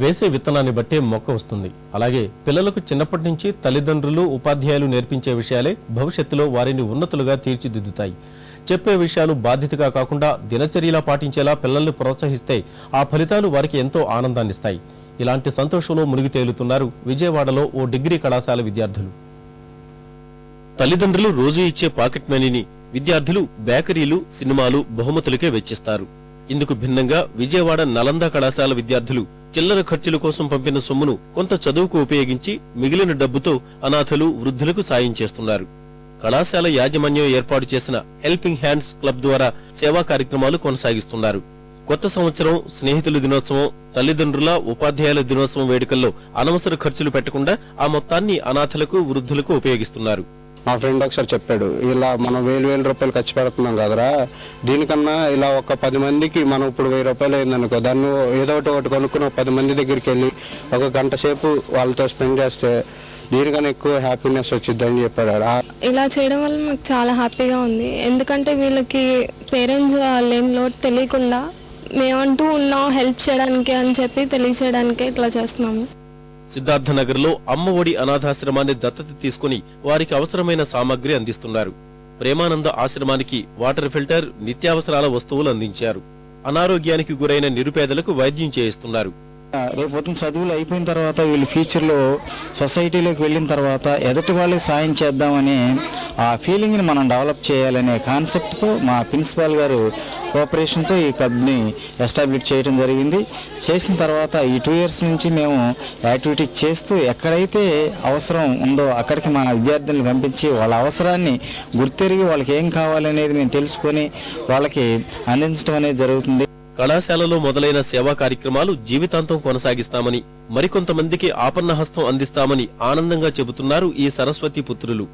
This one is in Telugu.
వేసే విత్తనాన్ని బట్టే మొక్క వస్తుంది. అలాగే పిల్లలకు చిన్నప్పటి నుంచి తల్లిదండ్రులు, ఉపాధ్యాయులు నేర్పించే విషయాలే భవిష్యత్తులో వారిని ఉన్నతులుగా తీర్చిదిద్దుతాయి. చెప్పే విషయాలు బాధ్యతగా కాకుండా దినచర్యలా పాటించేలా పిల్లల్ని ప్రోత్సహిస్తే ఆ ఫలితాలు వారికి ఎంతో ఆనందాన్నిస్తాయి. ఇలాంటి సంతోషంలో మునిగి తేలుతున్నారు విజయవాడలో ఓ డిగ్రీ కళాశాల విద్యార్థులు. తల్లిదండ్రులు రోజు ఇచ్చే పాకెట్ మనీని విద్యార్థులు బేకరీలు, సినిమాలు, బహుమతులకే వెచ్చిస్తారు. ఇందుకు భిన్నంగా విజయవాడ నలంద కళాశాల విద్యార్థులు చిల్లర ఖర్చుల కోసం పంపిన సొమ్మును కొంత చదువుకు ఉపయోగించి మిగిలిన డబ్బుతో అనాథలు, వృద్ధులకు సాయం చేస్తున్నారు. కళాశాల యాజమాన్యం ఏర్పాటు చేసిన హెల్పింగ్ హ్యాండ్స్ క్లబ్ ద్వారా సేవా కార్యక్రమాలు కొనసాగిస్తున్నారు. కొత్త సంవత్సరం, స్నేహితుల దినోత్సవం, తల్లిదండ్రుల, ఉపాధ్యాయుల దినోత్సవం వేడుకల్లో అనవసర ఖర్చులు పెట్టకుండా ఆ మొత్తాన్ని అనాథలకు, వృద్ధులకు ఉపయోగిస్తున్నారు. మా ఫ్రెండ్ ఒకసారి చెప్పాడు, ఇలా మనం వేలు రూపాయలు ఖర్చు పెడుతున్నాం కదరా, దీనికన్నా ఇలా ఒక 10 మందికి మనం ఇప్పుడు 1000 రూపాయలు అయిందనుకో, దాన్ని ఏదో ఒకటి కొనుక్కుని 10 మంది దగ్గరికి వెళ్ళి ఒక గంట సేపు వాళ్ళతో స్పెండ్ చేస్తే దీనికన్నా ఎక్కువ హ్యాపీనెస్ వచ్చిందని చెప్పాడు. ఇలా చేయడం వల్ల మాకు చాలా హ్యాపీగా ఉంది. ఎందుకంటే వీళ్ళకి పేరెంట్స్ లేని లోటు తెలియకుండా మేమంటూ ఉన్నాం హెల్ప్ చేయడానికి అని చెప్పి తెలియచేయడానికి ఇట్లా చేస్తున్నాము. సిద్ధార్థనగర్లో అమ్మ ఒడి అనాథాశ్రమాన్ని దత్తత తీసుకుని వారికి అవసరమైన సామాగ్రి అందిస్తున్నారు. ప్రేమానంద ఆశ్రమానికి వాటర్ ఫిల్టర్, నిత్యావసరాల వస్తువులు అందించారు. అనారోగ్యానికి గురైన నిరుపేదలకు వైద్యం చేయిస్తున్నారు. రేపు చదువులు అయిపోయిన తర్వాత వీళ్ళు ఫ్యూచర్లో సొసైటీలోకి వెళ్ళిన తర్వాత ఎదుటి వాళ్ళకి సాయం చేద్దామని ఆ ఫీలింగ్ని మనం డెవలప్ చేయాలనే కాన్సెప్ట్తో మా ప్రిన్సిపాల్ గారు కోఆపరేషన్తో ఈ క్లబ్ని ఎస్టాబ్లిష్ చేయడం జరిగింది. చేసిన తర్వాత ఈ 2 years నుంచి మేము యాక్టివిటీస్ చేస్తూ ఎక్కడైతే అవసరం ఉందో అక్కడికి మా విద్యార్థులను పంపించి వాళ్ళ అవసరాన్ని గుర్తెరిగి వాళ్ళకి ఏం కావాలనేది మేము తెలుసుకొని వాళ్ళకి అందించడం అనేది జరుగుతుంది. కళాశాలలో మొదలైన సేవా కార్యక్రమాలు జీవితాంతం కొనసాగిస్తామని, మరికొంతమందికి ఆపన్నహస్తం అందిస్తామని ఆనందంగా చెబుతున్నారు ఈ సరస్వతి పుత్రులు.